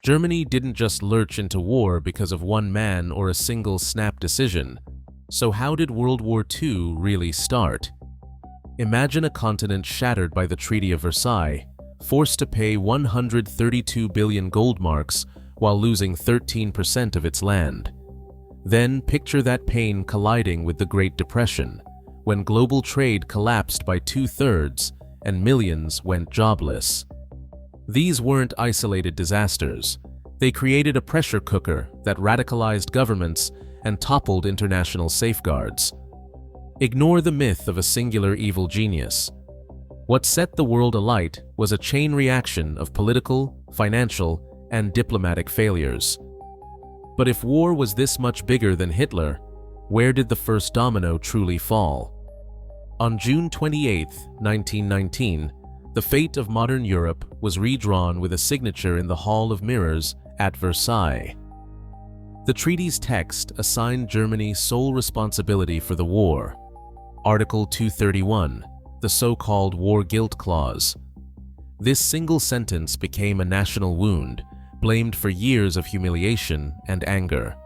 Germany didn't just lurch into war because of one man or a single snap decision. So how did World War II really start? Imagine a continent shattered by the Treaty of Versailles, forced to pay 132 billion gold marks while losing 13% of its land. Then picture that pain colliding with the Great Depression, when global trade collapsed by 2/3 and millions went jobless. These weren't isolated disasters. They created a pressure cooker that radicalized governments and toppled international safeguards. Ignore the myth of a singular evil genius. What set the world alight was a chain reaction of political, financial, and diplomatic failures. But if war was this much bigger than Hitler, where did the first domino truly fall? On June 28, 1919, the fate of modern Europe was redrawn with a signature in the Hall of Mirrors at Versailles. The treaty's text assigned Germany sole responsibility for the war. Article 231, the so-called War Guilt Clause. This single sentence became a national wound, blamed for years of humiliation and anger.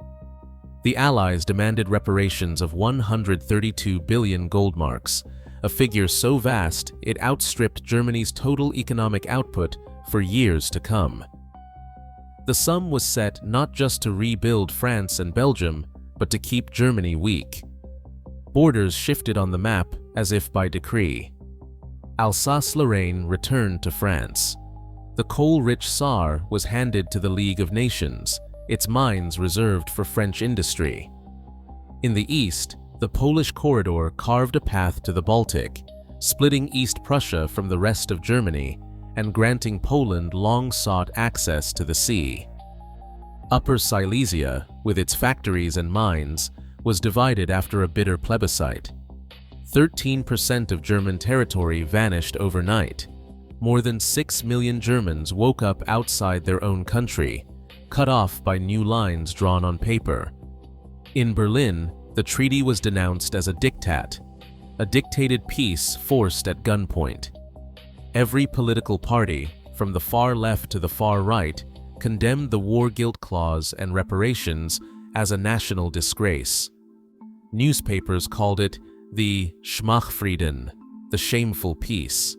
The Allies demanded reparations of 132 billion gold marks, a figure so vast it outstripped Germany's total economic output for years to come. The sum was set not just to rebuild France and Belgium, but to keep Germany weak. Borders shifted on the map as if by decree. Alsace-Lorraine returned to France. The coal-rich Saar was handed to the League of Nations, its mines reserved for French industry. In the east, the Polish corridor carved a path to the Baltic, splitting East Prussia from the rest of Germany and granting Poland long-sought access to the sea. Upper Silesia, with its factories and mines, was divided after a bitter plebiscite. 13% of German territory vanished overnight. More than 6 million Germans woke up outside their own country, cut off by new lines drawn on paper. In Berlin, the treaty was denounced as a diktat, a dictated peace forced at gunpoint. Every political party, from the far left to the far right, condemned the War Guilt Clause and reparations as a national disgrace. Newspapers called it the Schmachfrieden, the shameful peace.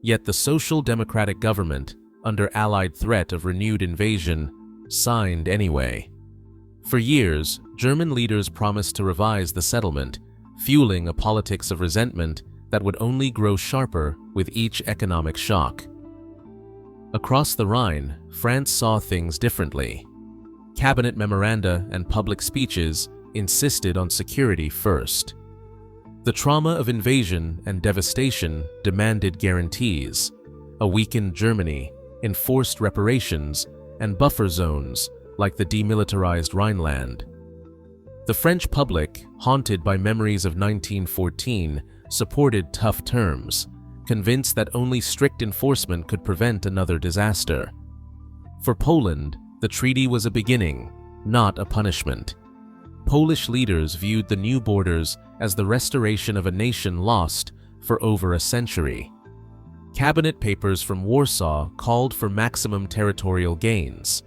Yet the Social Democratic government, under Allied threat of renewed invasion, signed anyway. For years, German leaders promised to revise the settlement, fueling a politics of resentment that would only grow sharper with each economic shock. Across the Rhine, France saw things differently. Cabinet memoranda and public speeches insisted on security first. The trauma of invasion and devastation demanded guarantees. A weakened Germany, enforced reparations, and buffer zones like the demilitarized Rhineland. The French public, haunted by memories of 1914, supported tough terms, convinced that only strict enforcement could prevent another disaster. For Poland, the treaty was a beginning, not a punishment. Polish leaders viewed the new borders as the restoration of a nation lost for over a century. Cabinet papers from Warsaw called for maximum territorial gains,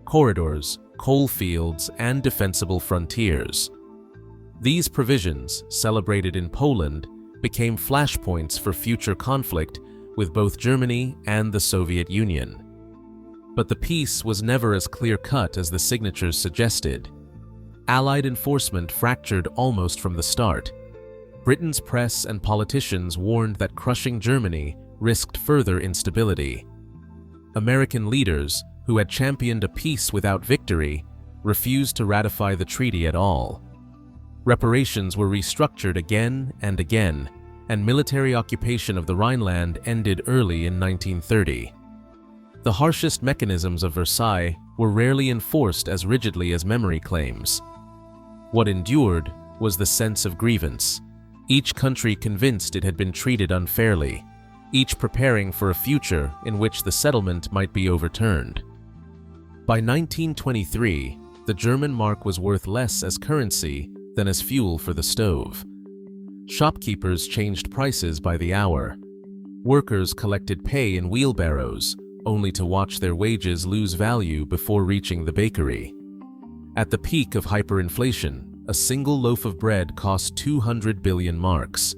corridors, coal fields, and defensible frontiers. These provisions, celebrated in Poland, became flashpoints for future conflict with both Germany and the Soviet Union. But the peace was never as clear-cut as the signatures suggested. Allied enforcement fractured almost from the start. Britain's press and politicians warned that crushing Germany risked further instability. American leaders, who had championed a peace without victory, refused to ratify the treaty at all. Reparations were restructured again and again, and military occupation of the Rhineland ended early in 1930. The harshest mechanisms of Versailles were rarely enforced as rigidly as memory claims. What endured was the sense of grievance, each country convinced it had been treated unfairly, each preparing for a future in which the settlement might be overturned. By 1923, the German mark was worth less as currency than as fuel for the stove. Shopkeepers changed prices by the hour. Workers collected pay in wheelbarrows, only to watch their wages lose value before reaching the bakery. At the peak of hyperinflation, a single loaf of bread cost 200 billion marks.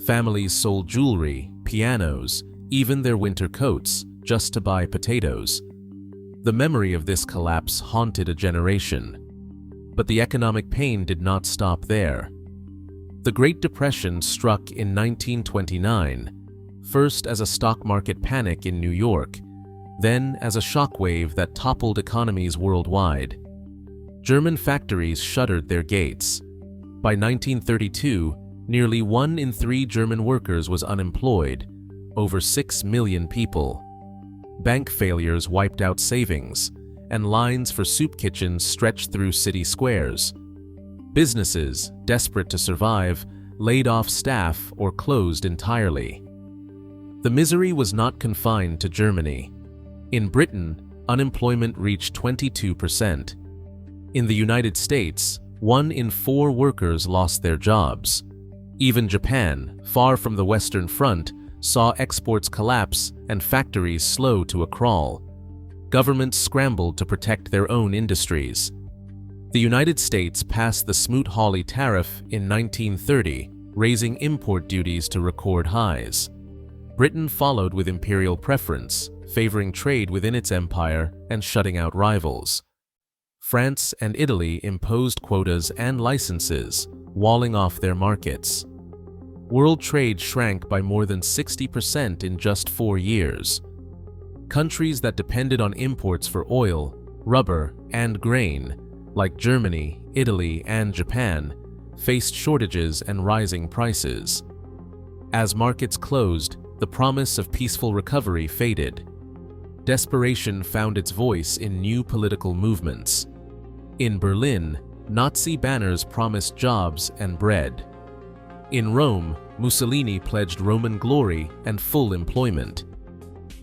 Families sold jewelry, pianos, even their winter coats, just to buy potatoes. The memory of this collapse haunted a generation. But the economic pain did not stop there. The Great Depression struck in 1929, first as a stock market panic in New York, then as a shockwave that toppled economies worldwide. German factories shuttered their gates. By 1932, nearly 1 in 3 German workers was unemployed, over 6 million people. Bank failures wiped out savings, and lines for soup kitchens stretched through city squares. Businesses, desperate to survive, laid off staff or closed entirely. The misery was not confined to Germany. In Britain, unemployment reached 22%. In the United States, 1 in 4 workers lost their jobs. Even Japan, far from the Western Front, saw exports collapse and factories slow to a crawl. Governments scrambled to protect their own industries. The United States passed the Smoot-Hawley Tariff in 1930, raising import duties to record highs. Britain followed with imperial preference, favoring trade within its empire and shutting out rivals. France and Italy imposed quotas and licenses, walling off their markets. World trade shrank by more than 60% in just 4 years. Countries that depended on imports for oil, rubber, and grain, like Germany, Italy, and Japan, faced shortages and rising prices. As markets closed, the promise of peaceful recovery faded. Desperation found its voice in new political movements. In Berlin, Nazi banners promised jobs and bread. In Rome, Mussolini pledged Roman glory and full employment.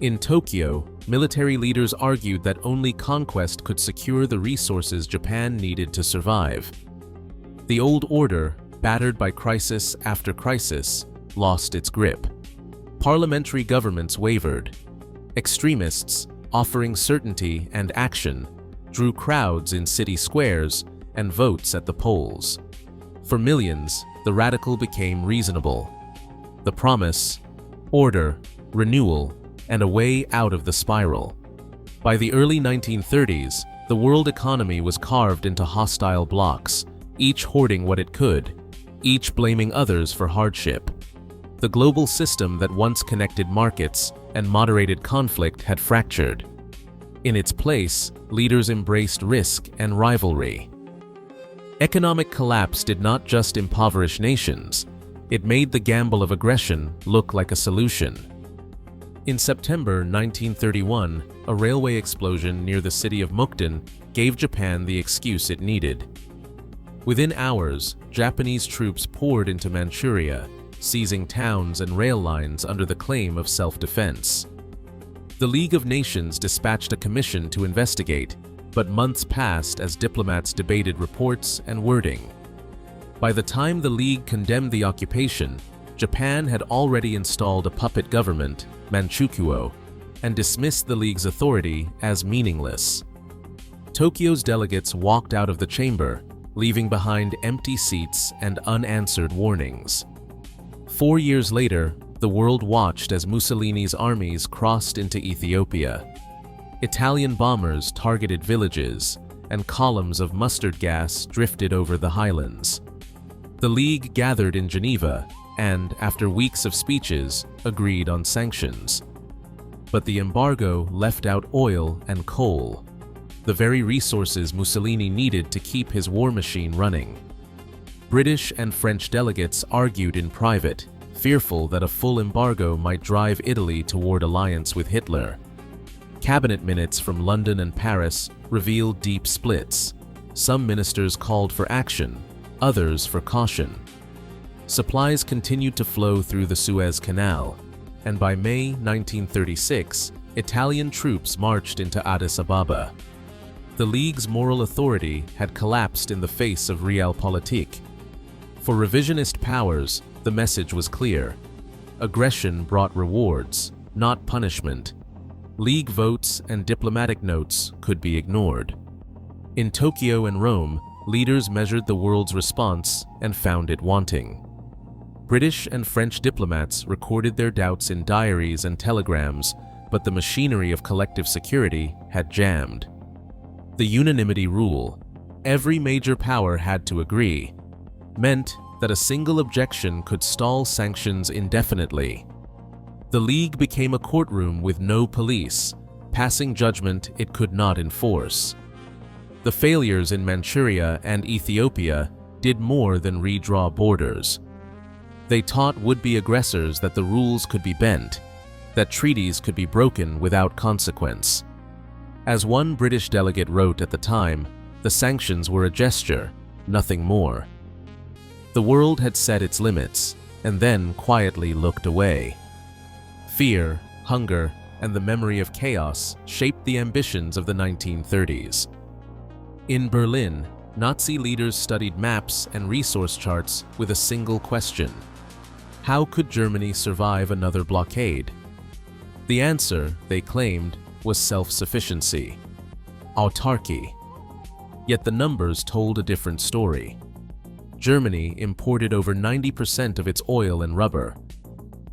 In Tokyo, military leaders argued that only conquest could secure the resources Japan needed to survive. The old order, battered by crisis after crisis, lost its grip. Parliamentary governments wavered. Extremists, offering certainty and action, drew crowds in city squares and votes at the polls. For millions, the radical became reasonable. The promise, order, renewal, and a way out of the spiral. By the early 1930s, the world economy was carved into hostile blocks, each hoarding what it could, each blaming others for hardship. The global system that once connected markets and moderated conflict had fractured. In its place, leaders embraced risk and rivalry. Economic collapse did not just impoverish nations, it made the gamble of aggression look like a solution. In September 1931, a railway explosion near the city of Mukden gave Japan the excuse it needed. Within hours, Japanese troops poured into Manchuria, seizing towns and rail lines under the claim of self-defense. The League of Nations dispatched a commission to investigate, but months passed as diplomats debated reports and wording. By the time the League condemned the occupation, Japan had already installed a puppet government, Manchukuo, and dismissed the League's authority as meaningless. Tokyo's delegates walked out of the chamber, leaving behind empty seats and unanswered warnings. 4 years later, the world watched as Mussolini's armies crossed into Ethiopia. Italian bombers targeted villages, and columns of mustard gas drifted over the highlands. The League gathered in Geneva and, after weeks of speeches, agreed on sanctions. But the embargo left out oil and coal, the very resources Mussolini needed to keep his war machine running. British and French delegates argued in private, fearful that a full embargo might drive Italy toward alliance with Hitler. Cabinet minutes from London and Paris revealed deep splits. Some ministers called for action, others for caution. Supplies continued to flow through the Suez Canal, and by May 1936, Italian troops marched into Addis Ababa. The League's moral authority had collapsed in the face of realpolitik. For revisionist powers, the message was clear. Aggression brought rewards, not punishment. League votes and diplomatic notes could be ignored. In Tokyo and Rome, leaders measured the world's response and found it wanting. British and French diplomats recorded their doubts in diaries and telegrams, but the machinery of collective security had jammed. The unanimity rule, every major power had to agree, meant that a single objection could stall sanctions indefinitely. The League became a courtroom with no police, passing judgment it could not enforce. The failures in Manchuria and Ethiopia did more than redraw borders. They taught would-be aggressors that the rules could be bent, that treaties could be broken without consequence. As one British delegate wrote at the time, the sanctions were a gesture, nothing more. The world had set its limits, and then quietly looked away. Fear, hunger, and the memory of chaos shaped the ambitions of the 1930s. In Berlin, Nazi leaders studied maps and resource charts with a single question: how could Germany survive another blockade? The answer, they claimed, was self-sufficiency, autarky. Yet the numbers told a different story. Germany imported over 90% of its oil and rubber.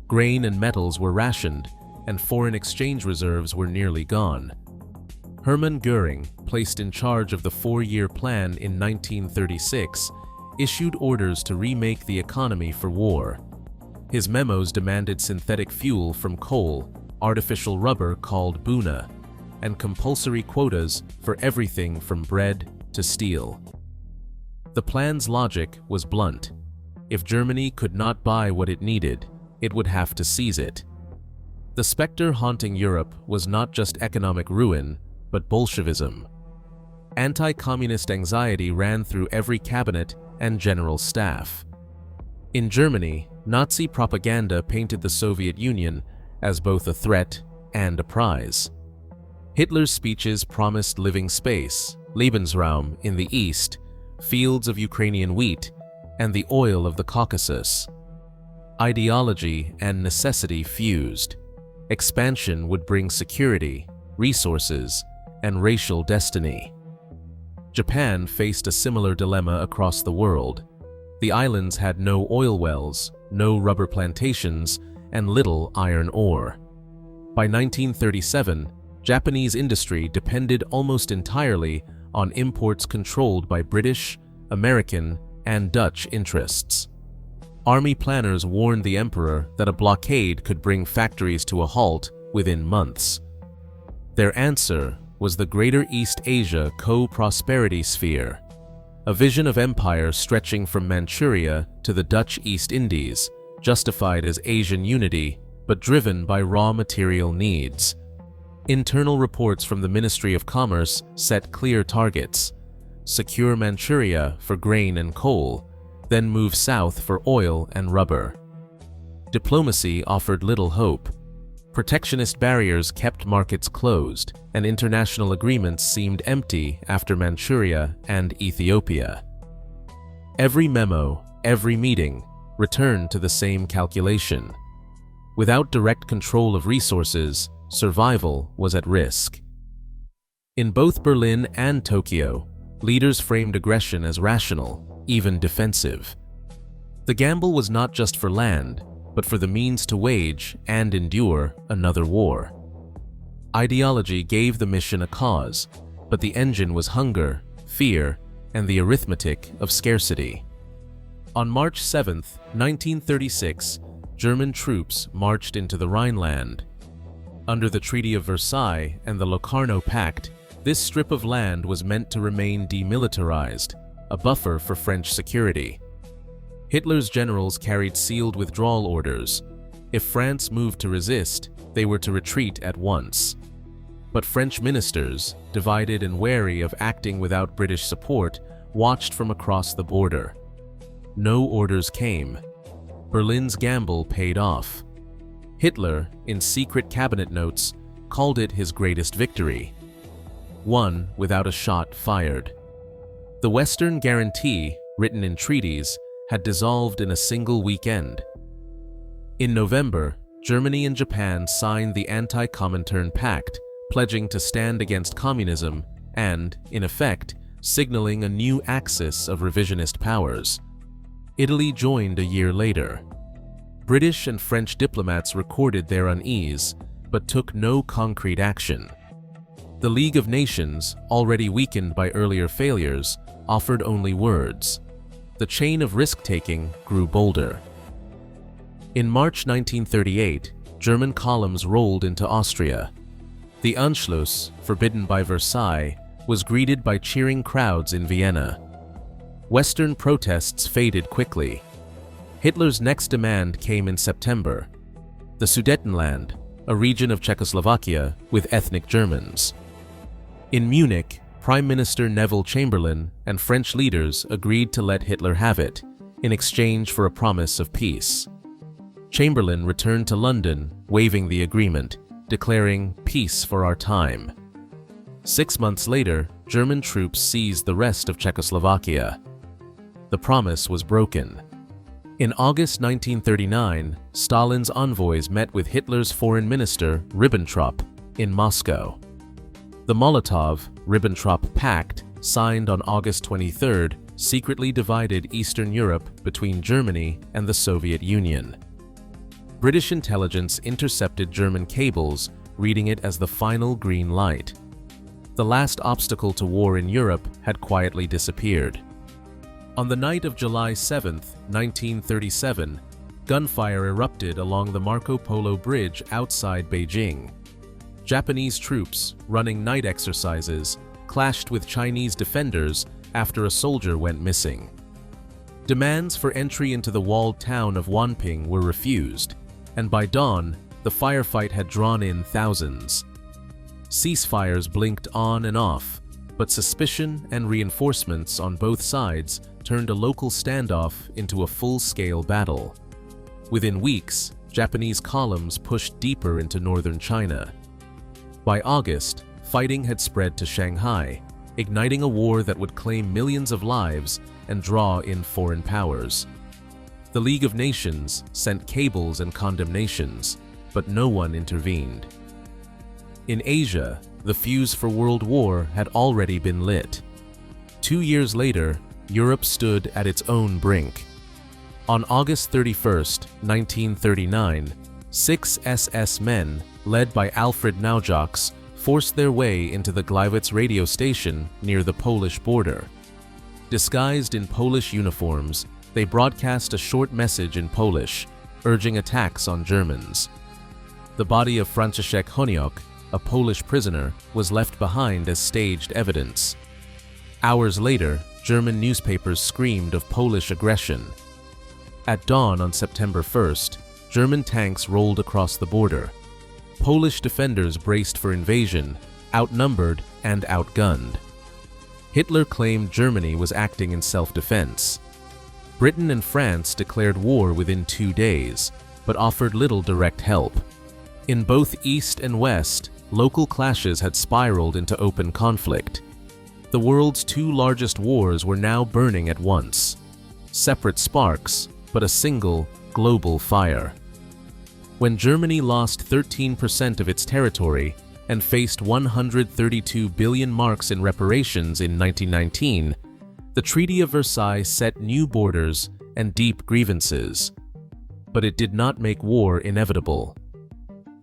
Grain and metals were rationed, and foreign exchange reserves were nearly gone. Hermann Göring, placed in charge of the four-year plan in 1936, issued orders to remake the economy for war. His memos demanded synthetic fuel from coal, artificial rubber called buna, and compulsory quotas for everything from bread to steel. The plan's logic was blunt. If Germany could not buy what it needed, it would have to seize it. The specter haunting Europe was not just economic ruin, but Bolshevism. Anti-communist anxiety ran through every cabinet and general staff. In Germany, Nazi propaganda painted the Soviet Union as both a threat and a prize. Hitler's speeches promised living space, Lebensraum in the east, fields of Ukrainian wheat, and the oil of the Caucasus. Ideology and necessity fused. Expansion would bring security, resources, and racial destiny. Japan faced a similar dilemma across the world. The islands had no oil wells, no rubber plantations, and little iron ore. By 1937, Japanese industry depended almost entirely on imports controlled by British, American, and Dutch interests. Army planners warned the emperor that a blockade could bring factories to a halt within months. Their answer was the Greater East Asia Co-Prosperity Sphere, a vision of empire stretching from Manchuria to the Dutch East Indies, justified as Asian unity but driven by raw material needs. Internal reports from the Ministry of Commerce set clear targets: secure Manchuria for grain and coal, then move south for oil and rubber. Diplomacy offered little hope. Protectionist barriers kept markets closed, and international agreements seemed empty after Manchuria and Ethiopia. Every memo, every meeting, returned to the same calculation. Without direct control of resources, survival was at risk. In both Berlin and Tokyo, leaders framed aggression as rational, even defensive. The gamble was not just for land, but for the means to wage and endure another war. Ideology gave the mission a cause, but the engine was hunger, fear, and the arithmetic of scarcity. On March 7, 1936, German troops marched into the Rhineland. Under the Treaty of Versailles and the Locarno Pact, this strip of land was meant to remain demilitarized, a buffer for French security. Hitler's generals carried sealed withdrawal orders. If France moved to resist, they were to retreat at once. But French ministers, divided and wary of acting without British support, watched from across the border. No orders came. Berlin's gamble paid off. Hitler, in secret cabinet notes, called it his greatest victory. One without a shot fired. The Western guarantee, written in treaties, had dissolved in a single weekend. In November, Germany and Japan signed the Anti-Comintern Pact, pledging to stand against communism and, in effect, signaling a new axis of revisionist powers. Italy joined a year later. British and French diplomats recorded their unease, but took no concrete action. The League of Nations, already weakened by earlier failures, offered only words. The chain of risk-taking grew bolder. In March 1938, German columns rolled into Austria. The Anschluss, forbidden by Versailles, was greeted by cheering crowds in Vienna. Western protests faded quickly. Hitler's next demand came in September: the Sudetenland, a region of Czechoslovakia with ethnic Germans. In Munich, Prime Minister Neville Chamberlain and French leaders agreed to let Hitler have it, in exchange for a promise of peace. Chamberlain returned to London, waiving the agreement, declaring "peace for our time." 6 months later, German troops seized the rest of Czechoslovakia. The promise was broken. In August 1939, Stalin's envoys met with Hitler's foreign minister, Ribbentrop, in Moscow. The Molotov-Ribbentrop Pact, signed on August 23, secretly divided Eastern Europe between Germany and the Soviet Union. British intelligence intercepted German cables, reading it as the final green light. The last obstacle to war in Europe had quietly disappeared. On the night of July 7, 1937, gunfire erupted along the Marco Polo Bridge outside Beijing. Japanese troops, running night exercises, clashed with Chinese defenders after a soldier went missing. Demands for entry into the walled town of Wanping were refused, and by dawn, the firefight had drawn in thousands. Ceasefires blinked on and off, but suspicion and reinforcements on both sides turned a local standoff into a full-scale battle. Within weeks, Japanese columns pushed deeper into northern China. By August, fighting had spread to Shanghai, igniting a war that would claim millions of lives and draw in foreign powers. The League of Nations sent cables and condemnations, but no one intervened. In Asia, the fuse for World War had already been lit. 2 years later, Europe stood at its own brink. On August 31, 1939, 6 SS men, led by Alfred Naujoks, forced their way into the Gliwice radio station near the Polish border. Disguised in Polish uniforms, they broadcast a short message in Polish, urging attacks on Germans. The body of Franciszek Honiok, a Polish prisoner, was left behind as staged evidence. Hours later, German newspapers screamed of Polish aggression. At dawn on September 1st, German tanks rolled across the border. Polish defenders braced for invasion, outnumbered and outgunned. Hitler claimed Germany was acting in self-defense. Britain and France declared war within 2 days, but offered little direct help. In both East and West, local clashes had spiraled into open conflict. The world's 2 largest wars were now burning at once. Separate sparks, but a single, global fire. When Germany lost 13% of its territory and faced 132 billion marks in reparations in 1919, the Treaty of Versailles set new borders and deep grievances. But it did not make war inevitable.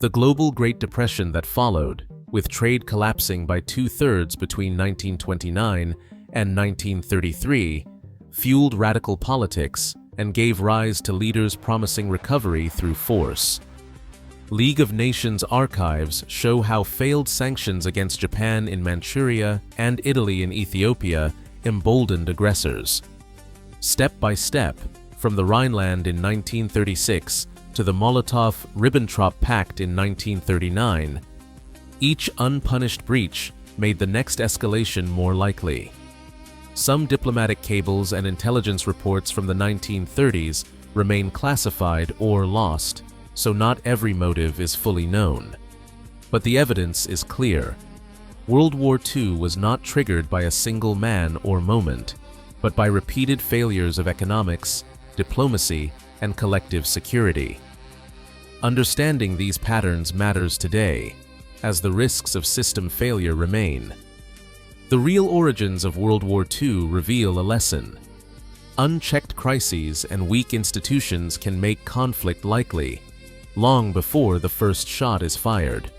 The global Great Depression that followed, with trade collapsing by 2/3 between 1929 and 1933, fueled radical politics and gave rise to leaders promising recovery through force. League of Nations archives show how failed sanctions against Japan in Manchuria and Italy in Ethiopia emboldened aggressors. Step by step, from the Rhineland in 1936 to the Molotov-Ribbentrop Pact in 1939, each unpunished breach made the next escalation more likely. Some diplomatic cables and intelligence reports from the 1930s remain classified or lost, so not every motive is fully known. But the evidence is clear. World War II was not triggered by a single man or moment, but by repeated failures of economics, diplomacy, and collective security. Understanding these patterns matters today, as the risks of system failure remain. The real origins of World War II reveal a lesson. Unchecked crises and weak institutions can make conflict likely, long before the first shot is fired.